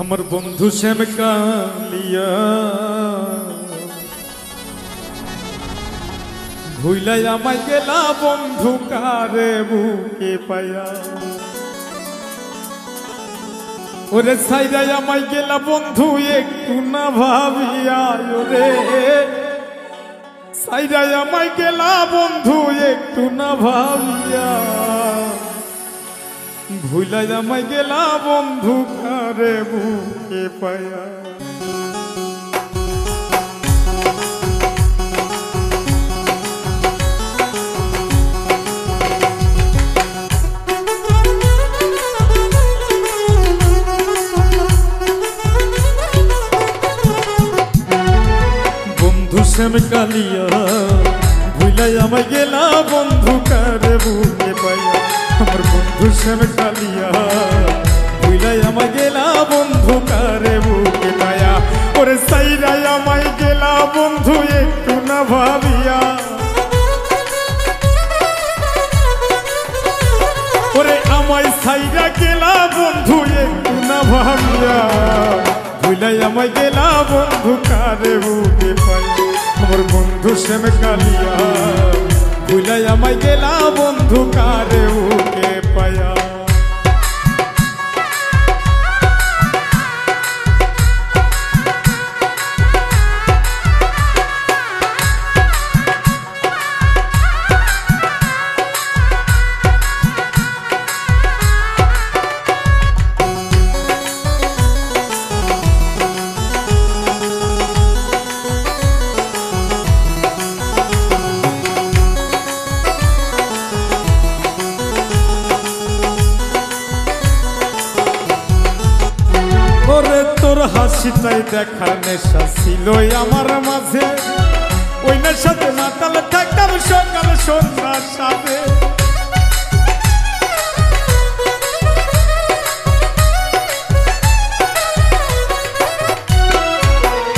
আমার বন্ধু শ্যাম কালিয়া ভুইলাই আমায় গেলা বন্ধু কারে বুকে পায়া ওরে সাইরাই আমায় গেলা বন্ধু একটু না ভাবিয়া ওরে সাইরাই আমায় গেলা বন্ধু একটু না ভাবিয়া ভুইলাই আমায় গেলা বন্ধু কারে বুকে পায়া শ্যাম কালিয়া ভুইলাই আমায় গেলা বন্ধু কারে বুকে পায়া আমার বন্ধু শ্যাম কালিয়া ভুইলাই আমায় গেলা বন্ধু কারে বুকে পায়া ওরে সাইরাই আমায় গেলা বন্ধু একটু না ভাবিয়া ওরে আমায় সাইরা গেলা বন্ধু একটু না ভাবিয়া ভুইলাই আমায় গেলা বন্ধু কারে বুকে পায়া আমার বন্ধু শ্যাম কালিয়া ভুইলাই আমায় গেলা বন্ধু কারে বুকে পায়া তোর হাসিটাই দেখার নেশা ছিল আমার মাঝে ওই নেশাতে মাতাল থাকতাম সকাল সন্ধ্যার সাথে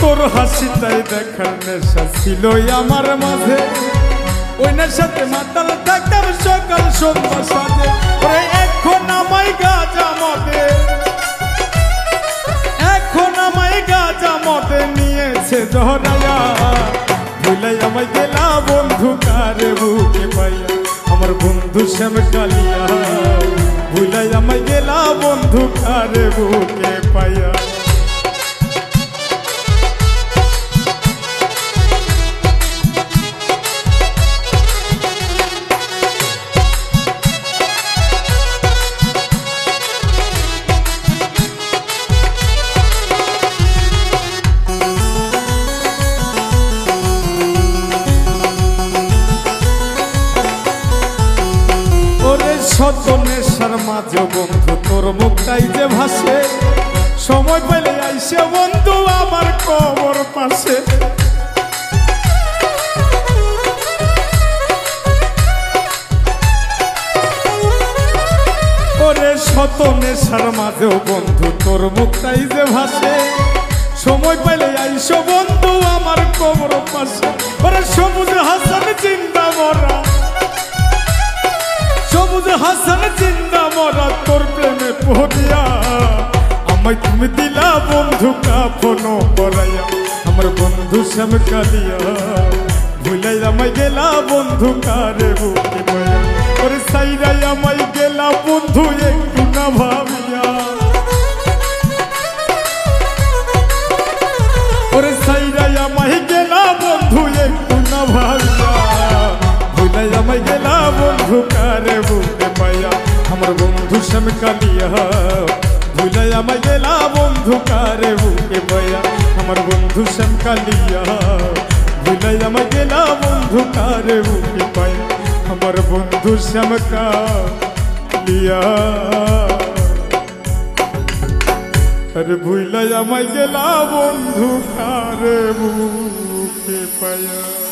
তোর হাসিটাই দেখার নেশা ছিল আমার মাঝে ওই নেশাতে মাতাল থাকতাম সকাল সন্ধ্যার সাথে ওরে এখন আমায় গাঁজা মদে মতে নিয়েছে ধরায়া ভুইলাই আমায় গেলা বন্ধু কারে বুকে পাইয়া আমার বন্ধু শ্যাম কালিয়া ভুইলাই আমায় গেলা বন্ধু কারে বুকে পাইয়া শত নেশার মাঝে বন্ধু তোর মুখটাই যে ভাসে সময় পেলে আইসে বন্ধু আমার কবর পাশে ওরে শত নেশার মাঝেও বন্ধু তোর মুখটাই যে ভাসে সময় পেলে আইসো বন্ধু আমার কবর পাশে ওরে সবুজ হাসান চিন্তা মরা সবুজ হাসান চিন্তা মরা তোর প্রেমে পড়িয়া আমায় তুমি দিলা বন্ধু কাফন পরাইয়া আমার বন্ধু শ্যাম কালিয়া ভুইলাই আমায় গেলা বন্ধু কারে বুকে পায়া ওরে সাইরাই আমায় গেলা বন্ধু একটু না ভাবিয়া ওরে সাইরাই আমায় গেলা বন্ধু একটু না ভাবিয়া ভুইলাই আমায় গেলা বন্ধু কারে বুকে পায়া আমার বন্ধু শ্যাম কালিয়া ভুইলাই আমায় গেলা বন্ধু কারে বুকে পায়া আমার বন্ধু শ্যাম কালিয়া ভুইলাই আমায় গেলা বন্ধু কারে বুকে পায়া আমার বন্ধু শ্যাম কালিয়া আরে ভুইলাই আমায় গেলা বন্ধু কারে বুকে পায়া।